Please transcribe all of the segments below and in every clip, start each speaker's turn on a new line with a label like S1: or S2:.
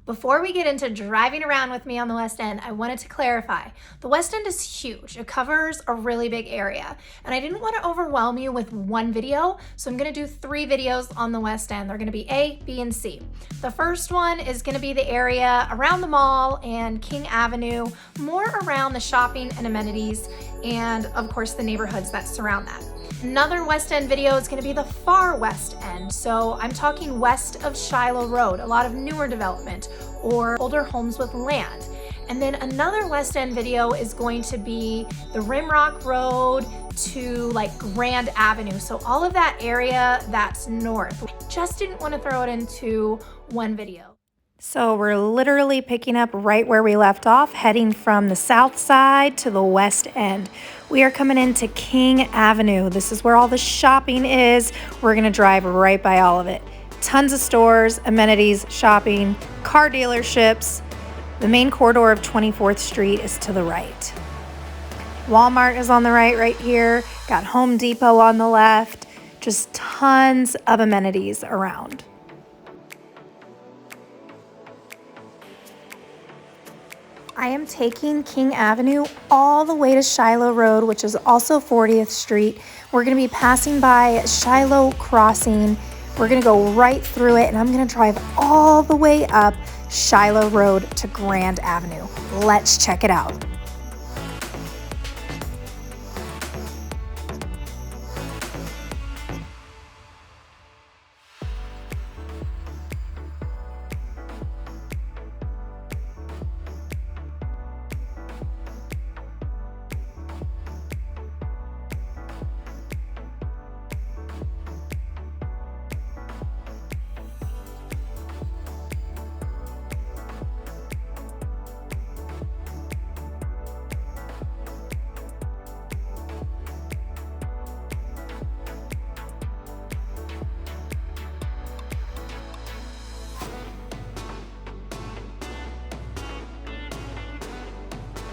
S1: Before we get into driving around with me on the West End, I wanted to clarify. The West End is huge. It covers a really big area, and I didn't want to overwhelm you with one video, so I'm going to do 3 videos on the West End. They're going to be A, B, and C. The first one is going to be the area around the mall and King Avenue, more around the shopping and amenities, and of course the neighborhoods that surround that. Another West End video is going to be the far West End, so I'm talking west of Shiloh Road, a lot of newer development or older homes with land. And then another West End video is going to be the Rimrock Road to like Grand Avenue, so all of that area that's north. Just didn't want to throw it into one video. So we're literally picking up right where we left off, heading from the south side to the West End. We are coming into King Avenue. This is where all the shopping is. We're gonna drive right by all of it. Tons of stores, amenities, shopping, car dealerships. The main corridor of 24th Street is to the right. Walmart is on the right here. Got Home Depot on the left. Just tons of amenities around. I am taking King Avenue all the way to Shiloh Road, which is also 40th Street. We're going to be passing by Shiloh Crossing. We're going to go right through it, and I'm going to drive all the way up Shiloh Road to Grand Avenue. Let's check it out.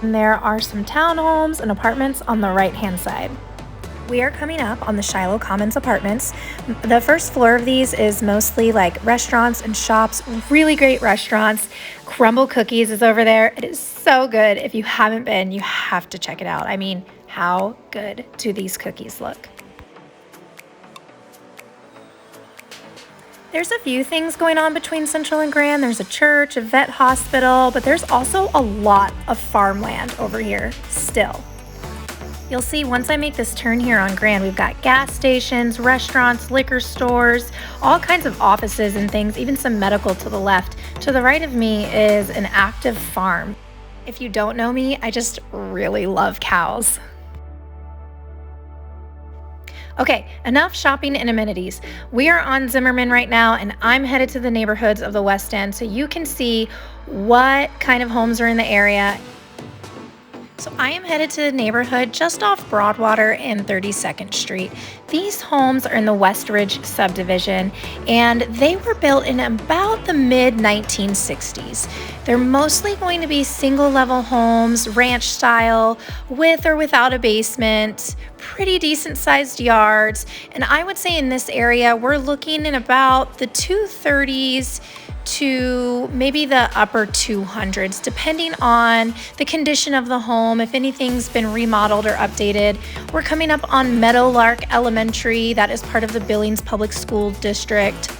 S1: And there are some townhomes and apartments on the right-hand side. We are coming up on the Shiloh Commons apartments. The first floor of these is mostly like restaurants and shops, really great restaurants. Crumble Cookies is over there. It is so good. If you haven't been, you have to check it out. I mean, how good do these cookies look? There's a few things going on between Central and Grand. There's a church, a vet hospital, but there's also a lot of farmland over here still. You'll see once I make this turn here on Grand, we've got gas stations, restaurants, liquor stores, all kinds of offices and things, even some medical to the left. To the right of me is an active farm. If you don't know me, I just really love cows. Okay, enough shopping and amenities. We are on Zimmerman right now, and I'm headed to the neighborhoods of the West End so you can see what kind of homes are in the area. So I am headed to the neighborhood just off Broadwater and 32nd Street. These homes are in the West Ridge Subdivision, and they were built in about the mid-1960s. They're mostly going to be single-level homes, ranch style, with or without a basement, pretty decent-sized yards. And I would say in this area, we're looking in about the 230s to maybe the upper 200s, depending on the condition of the home, if anything's been remodeled or updated. We're coming up on Meadowlark Elementary. That is part of the Billings Public School District.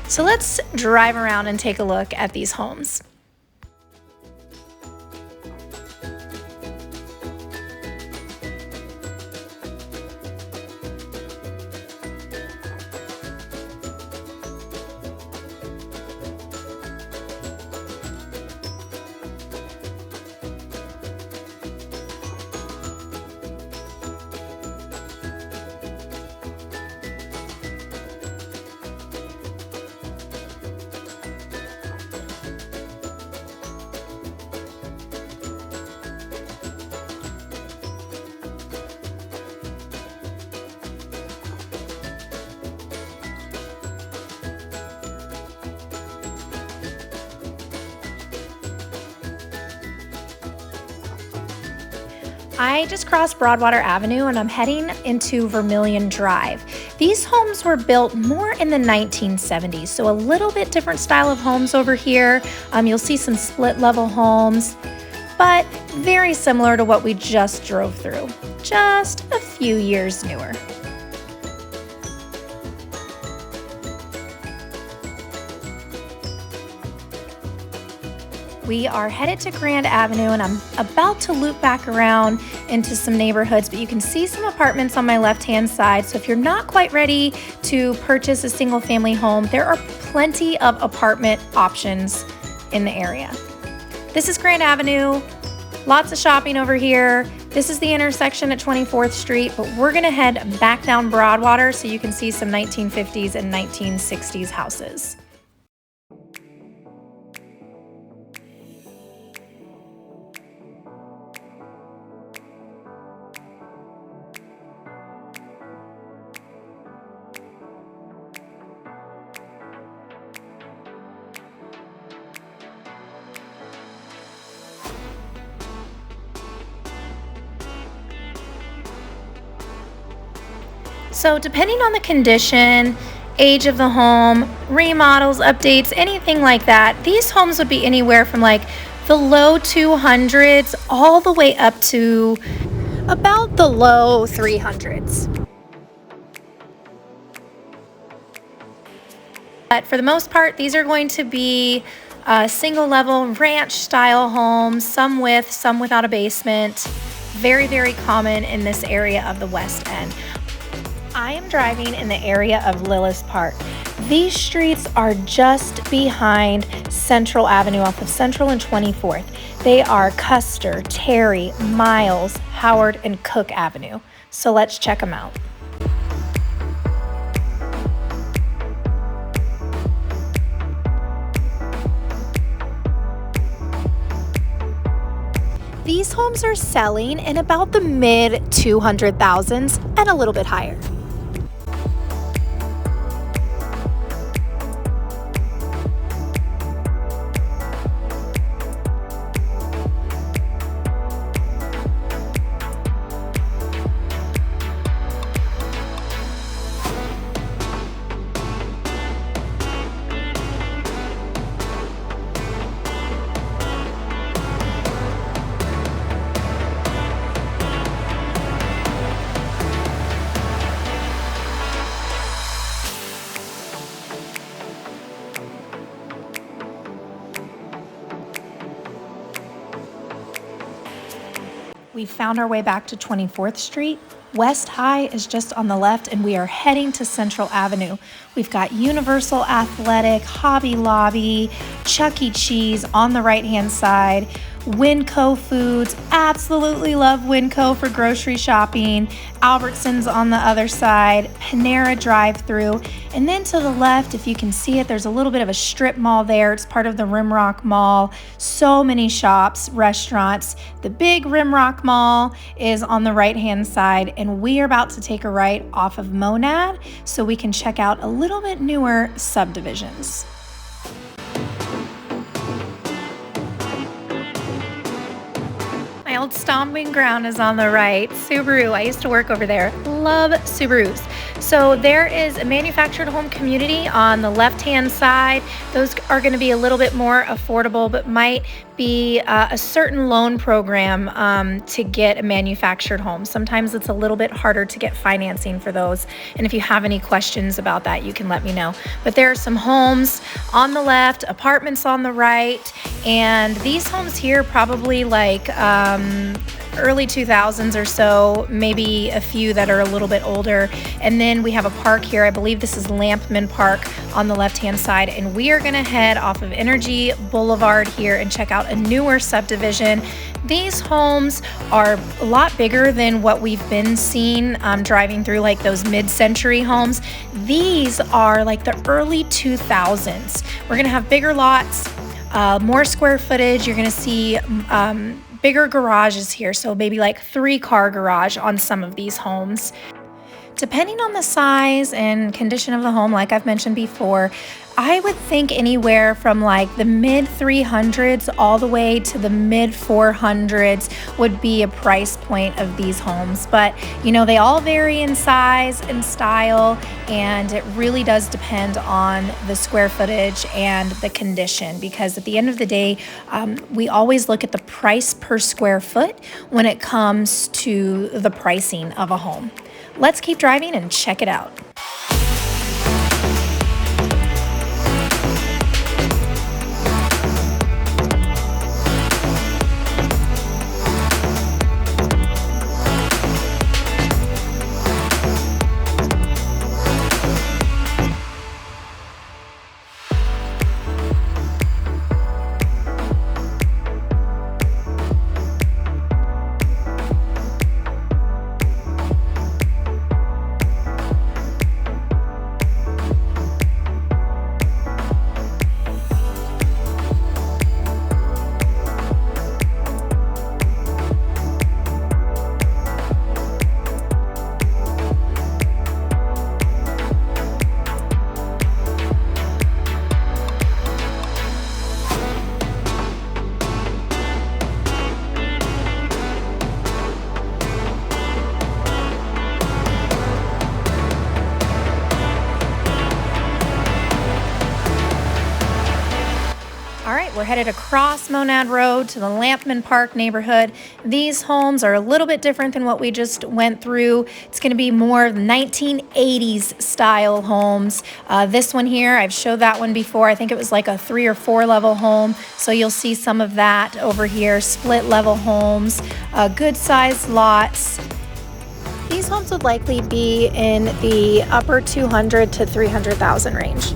S1: So let's drive around and take a look at these homes. I just crossed Broadwater Avenue and I'm heading into Vermilion Drive. These homes were built more in the 1970s, so a little bit different style of homes over here. You'll see some split level homes, but very similar to what we just drove through, just a few years newer. We are headed to Grand Avenue, and I'm about to loop back around into some neighborhoods, but you can see some apartments on my left-hand side. So if you're not quite ready to purchase a single-family home, there are plenty of apartment options in the area. This is Grand Avenue, lots of shopping over here. This is the intersection at 24th Street, but we're gonna head back down Broadwater so you can see some 1950s and 1960s houses. So depending on the condition, age of the home, remodels, updates, anything like that, these homes would be anywhere from like the low 200s all the way up to about the low 300s. But for the most part, these are going to be single level ranch style homes, some with, some without a basement. Very, very common in this area of the West End. I am driving in the area of Lillis Park. These streets are just behind Central Avenue off of Central and 24th. They are Custer, Terry, Miles, Howard, and Cook Avenue. So let's check them out. These homes are selling in about the mid 200,000s and a little bit higher. We found our way back to 24th Street. West High is just on the left, and we are heading to Central Avenue. We've got Universal Athletic, Hobby Lobby, Chuck E. Cheese on the right-hand side, Winco Foods, absolutely love Winco for grocery shopping, Albertsons on the other side, Panera drive-through, and then to the left, if you can see it, there's a little bit of a strip mall there. It's part of the Rimrock Mall. So many shops, restaurants. The big Rimrock Mall is on the right-hand side, and we are about to take a right off of Monad so we can check out a little bit newer subdivisions. My old stomping ground is on the right. Subaru, I used to work over there. Love Subarus. So there is a manufactured home community on the left-hand side. Those are going to be a little bit more affordable, but might be a certain loan program to get a manufactured home. Sometimes it's a little bit harder to get financing for those. And if you have any questions about that, you can let me know. But there are some homes on the left, apartments on the right, and these homes here probably like early 2000s or so, maybe a few that are a little bit older. And then we have a park here. I believe this is Lampman Park on the left-hand side. And we are gonna head off of Energy Boulevard here and check out a newer subdivision. These homes are a lot bigger than what we've been seeing driving through like those mid-century homes. These are like the early 2000s. We're gonna have bigger lots, more square footage. You're gonna see bigger garages here, so maybe like 3-car garage on some of these homes. Depending on the size and condition of the home, like I've mentioned before, I would think anywhere from like the mid 300s all the way to the mid 400s would be a price point of these homes. But you know, they all vary in size and style, and it really does depend on the square footage and the condition, because at the end of the day, we always look at the price per square foot when it comes to the pricing of a home. Let's keep driving and check it out. We're headed across Monad Road to the Lampman Park neighborhood. These homes are a little bit different than what we just went through. It's going to be more 1980s style homes. This one here, I've showed that one before. I think it was like a 3 or 4 level home. So you'll see some of that over here. Split level homes, good sized lots. These homes would likely be in the upper 200 to 300,000 range.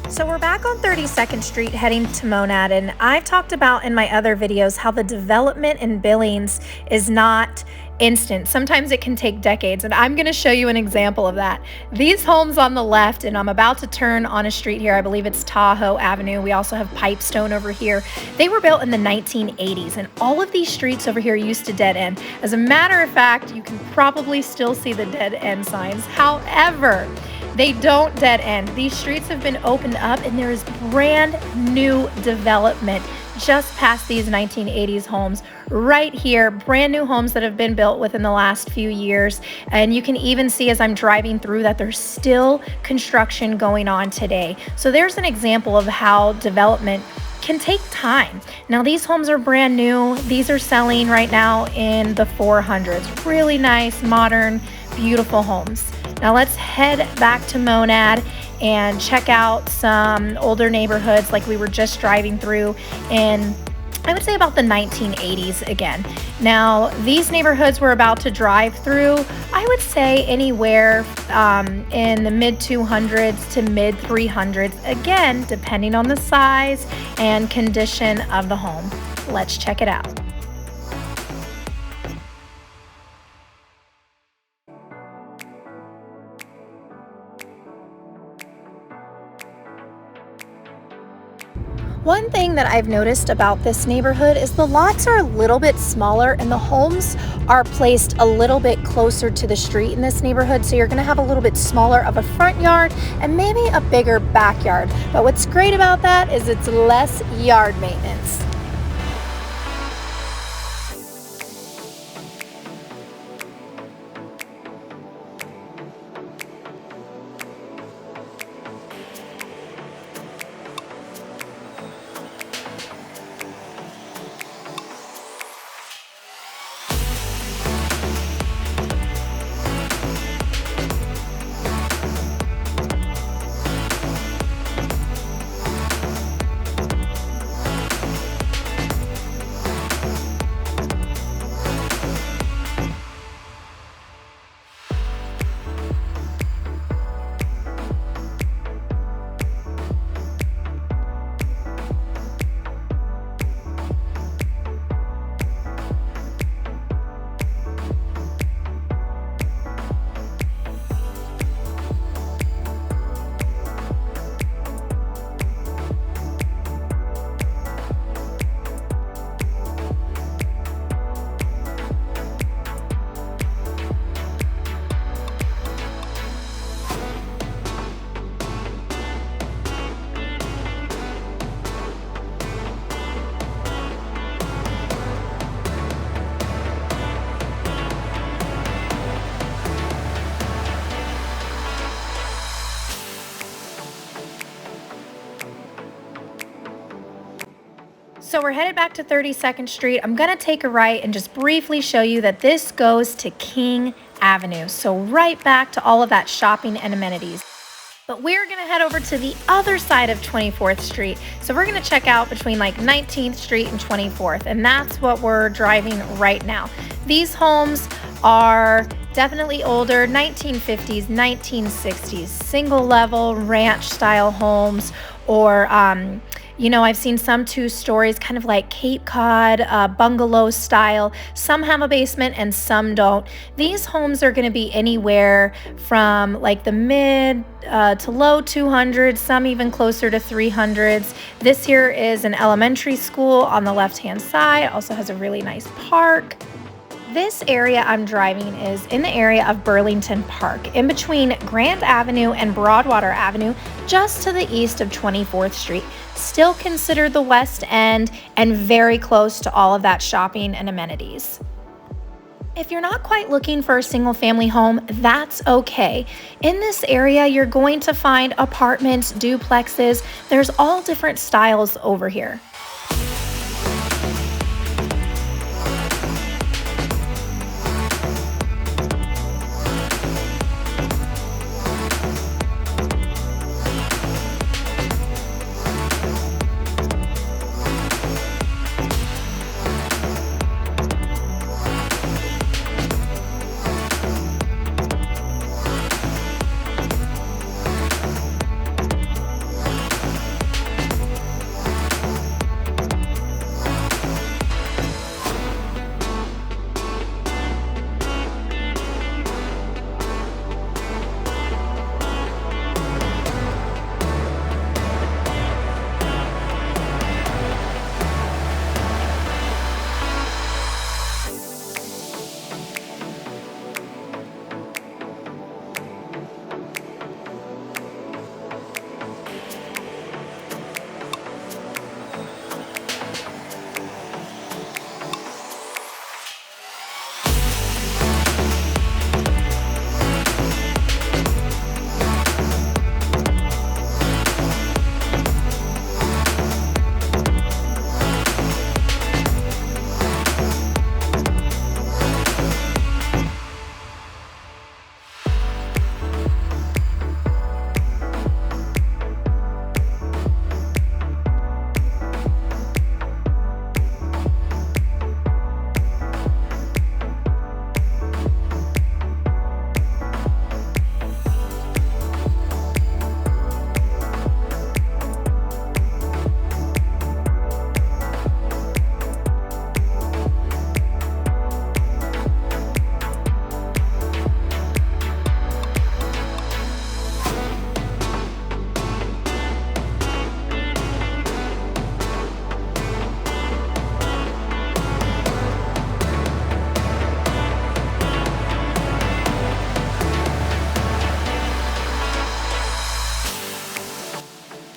S1: So we're back on 32nd Street heading to Monad, and I've talked about in my other videos how the development in Billings is not instant. Sometimes it can take decades, and I'm going to show you an example of that. These homes on the left, and I'm about to turn on a street here, I believe it's Tahoe Avenue. We also have Pipestone over here. They were built in the 1980s, and all of these streets over here used to dead end. As a matter of fact, you can probably still see the dead end signs. However, they don't dead end. These streets have been opened up, and there is brand new development just past these 1980s homes right here. Brand new homes that have been built within the last few years. And you can even see as I'm driving through that there's still construction going on today. So there's an example of how development can take time. Now these homes are brand new. These are selling right now in the 400s. Really nice, modern, beautiful homes. Now let's head back to Monad and check out some older neighborhoods like we were just driving through in, I would say, about the 1980s again. Now these neighborhoods we're about to drive through, I would say anywhere in the mid 200s to mid 300s, again, depending on the size and condition of the home. Let's check it out. One thing that I've noticed about this neighborhood is the lots are a little bit smaller and the homes are placed a little bit closer to the street in this neighborhood. So you're going to have a little bit smaller of a front yard and maybe a bigger backyard. But what's great about that is it's less yard maintenance. So we're headed back to 32nd Street. I'm gonna take a right and just briefly show you that this goes to King Avenue. So right back to all of that shopping and amenities. But we're gonna head over to the other side of 24th Street. So we're gonna check out between like 19th Street and 24th, and that's what we're driving right now. These homes are definitely older, 1950s, 1960s, single level ranch style homes, or you know, I've seen some 2 stories, kind of like Cape Cod, bungalow style. Some have a basement and some don't. These homes are going to be anywhere from like the mid to low 200s, some even closer to 300s. This here is an elementary school on the left-hand side. Also has a really nice park. This area I'm driving is in the area of Burlington Park, in between Grand Avenue and Broadwater Avenue, just to the east of 24th Street. Still considered the West End and very close to all of that shopping and amenities. If you're not quite looking for a single family home, that's okay. In this area, you're going to find apartments, duplexes. There's all different styles over here.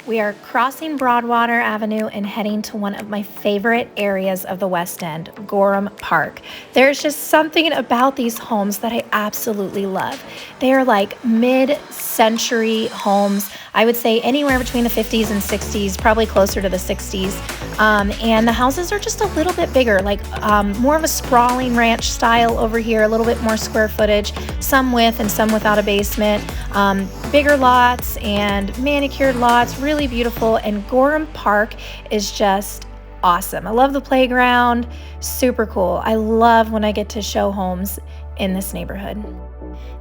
S1: We are crossing Broadwater Avenue and heading to one of my favorite areas of the West End, Gorham Park. There's just something about these homes that I absolutely love. They are like mid-century homes. I would say anywhere between the 50s and 60s, probably closer to the 60s. And the houses are just a little bit bigger, like more of a sprawling ranch style over here, a little bit more square footage, some with and some without a basement. Bigger lots and manicured lots, really beautiful. And Gorham Park is just awesome. I love the playground, super cool. I love when I get to show homes in this neighborhood.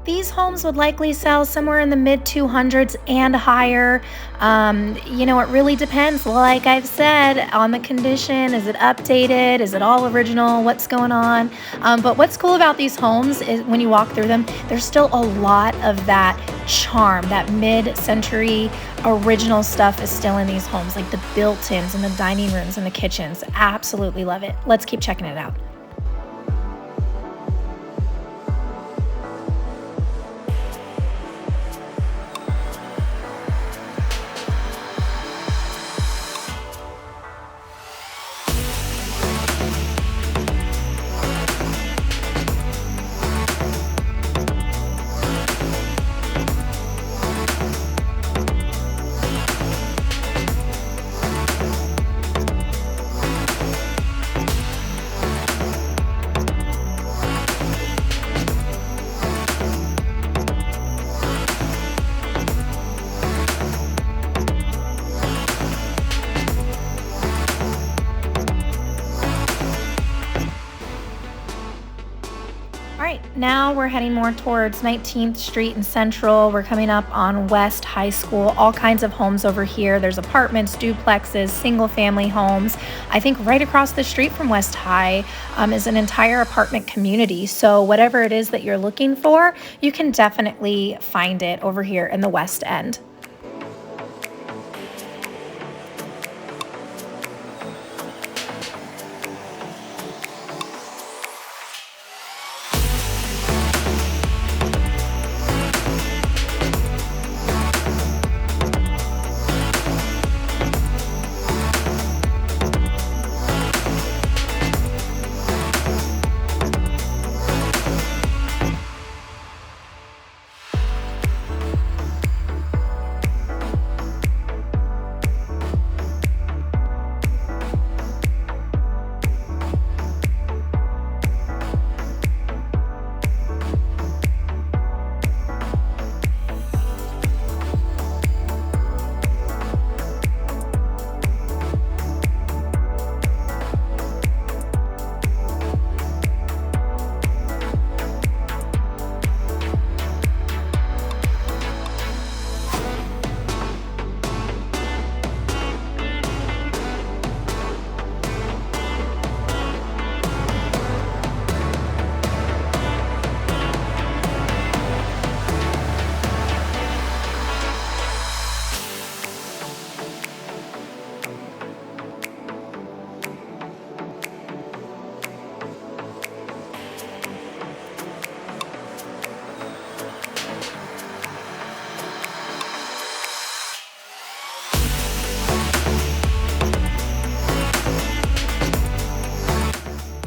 S1: These homes would likely sell somewhere in the mid 200s and higher. You know, it really depends, like I've said, on the condition. Is it updated? Is it all original? What's going on? But what's cool about these homes is when you walk through them, there's still a lot of that charm, that mid-century original stuff is still in these homes, like the built-ins and the dining rooms and the kitchens. Absolutely love it. Let's keep checking it out. Now we're heading more towards 19th Street and Central. We're coming up on West High School. All kinds of homes over here. There's apartments, duplexes, single family homes. I think right across the street from West High is an entire apartment community. So whatever it is that you're looking for, you can definitely find it over here in the West End.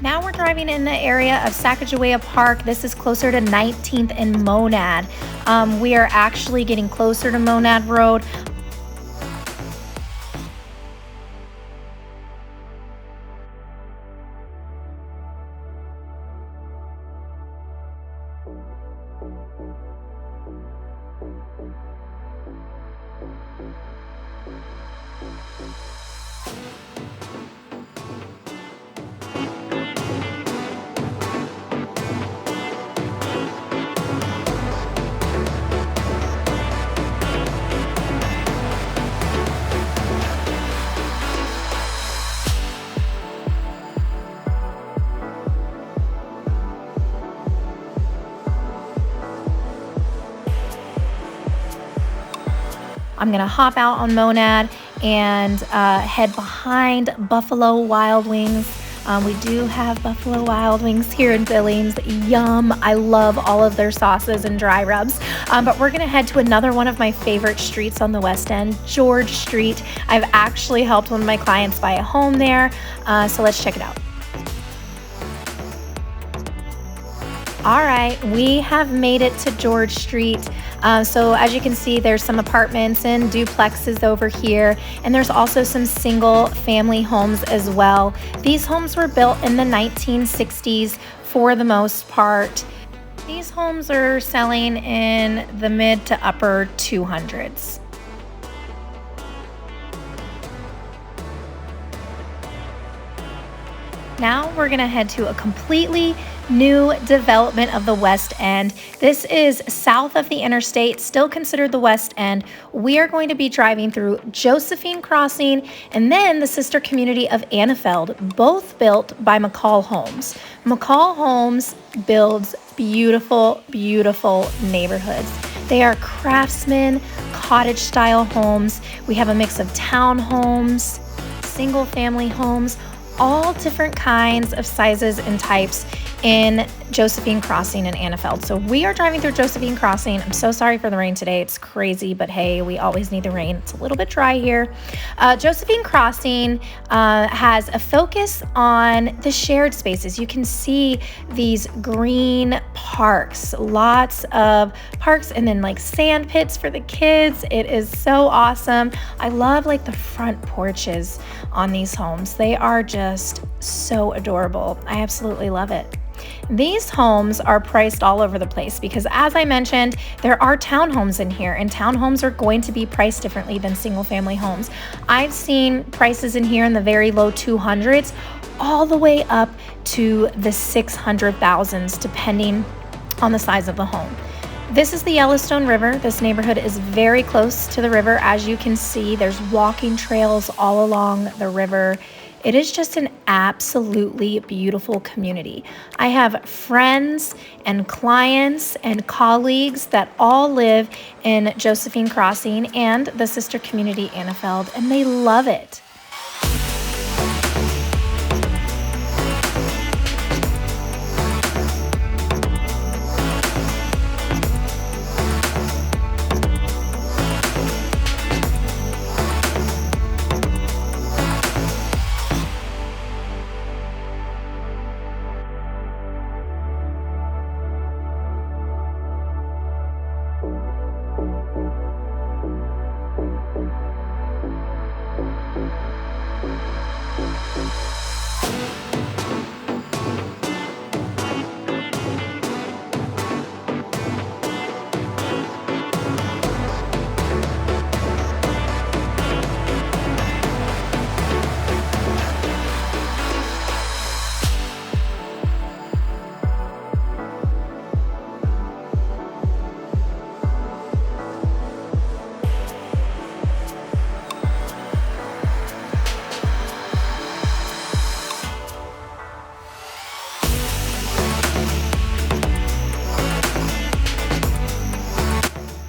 S1: Now we're driving in the area of Sacagawea Park. This is closer to 19th and Monad. We are actually getting closer to Monad Road. I'm gonna hop out on Monad and head behind Buffalo Wild Wings. We do have Buffalo Wild Wings here in Billings. Yum, I love all of their sauces and dry rubs. But we're gonna head to another one of my favorite streets on the West End, George Street. I've actually helped one of my clients buy a home there, so let's check it out. All right, we have made it to George Street. So as you can see, there's some apartments and duplexes over here, and there's also some single family homes as well. These homes were built in the 1960s for the most part. These homes are selling in the mid to upper 200s. Now we're gonna head to a completely new development of the West End. This is south of the interstate, still considered the West End. We are going to be driving through Josephine Crossing and then the sister community of Annafeld, both built by McCall Homes. McCall Homes builds beautiful, beautiful neighborhoods. They are craftsman, cottage style homes. We have a mix of townhomes, single family homes, all different kinds of sizes and types in Josephine Crossing and Annafeld. So we are driving through Josephine Crossing. I'm so sorry for the rain today. It's crazy, but hey, we always need the rain. It's a little bit dry here. Josephine Crossing has a focus on the shared spaces. You can see these green parks, lots of parks, and then like sand pits for the kids. It is so awesome. I love like the front porches on these homes. They are just so adorable. I absolutely love it. These homes are priced all over the place because, as I mentioned, there are townhomes in here, and townhomes are going to be priced differently than single family homes. I've seen prices in here in the very low 200s all the way up to the 600,000s, depending on the size of the home. This is the Yellowstone River. This neighborhood is very close to the river. As you can see, there's walking trails all along the river. It is just an absolutely beautiful community. I have friends and clients and colleagues that all live in Josephine Crossing and the sister community Annafeld, and they love it.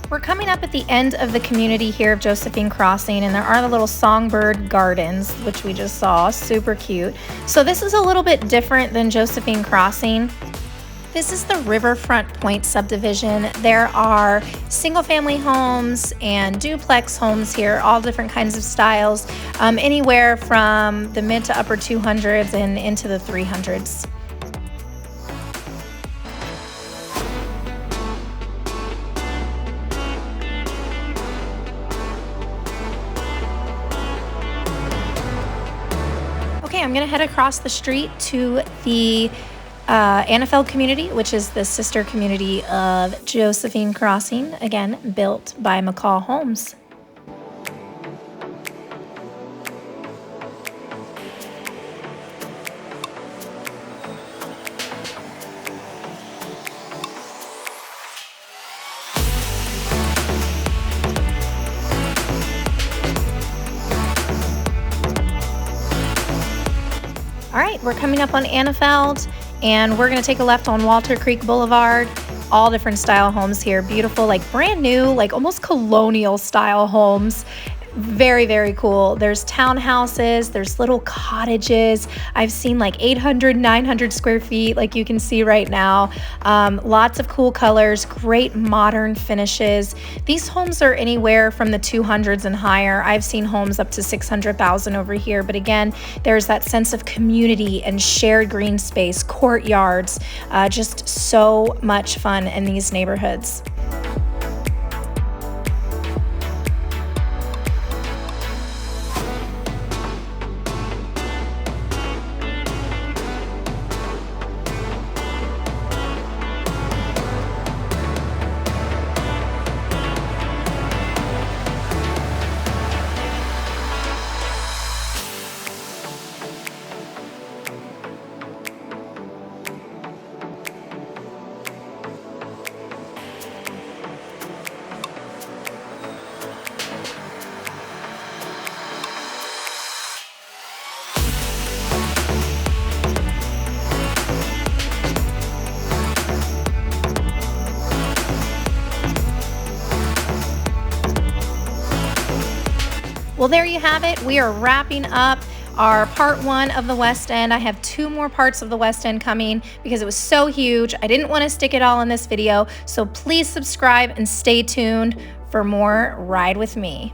S1: We're coming up at the end of the community here of Josephine Crossing, and there are the little songbird gardens, which we just saw, super cute. So this is a little bit different than Josephine Crossing. This is the Riverfront Point subdivision. There are single family homes and duplex homes here, all different kinds of styles, anywhere from the mid to upper 200s and into the 300s. Okay, I'm gonna head across the street to the Annafeld community, which is the sister community of Josephine Crossing, again, built by McCall Homes. All right, we're coming up on Annafeld, and we're gonna take a left on Walter Creek Boulevard. All different style homes here, beautiful, like brand new, like almost colonial style homes. Very, very cool. There's townhouses, there's little cottages. I've seen like 800, 900 square feet, like you can see right now. Lots of cool colors, great modern finishes. These homes are anywhere from the 200s and higher. I've seen homes up to 600,000 over here, but again, there's that sense of community and shared green space, courtyards, just so much fun in these neighborhoods. Well, there you have it. We are wrapping up our part one of the West End. I have 2 more parts of the West End coming because it was so huge. I didn't want to stick it all in this video, so please subscribe and stay tuned for more Ride With Me.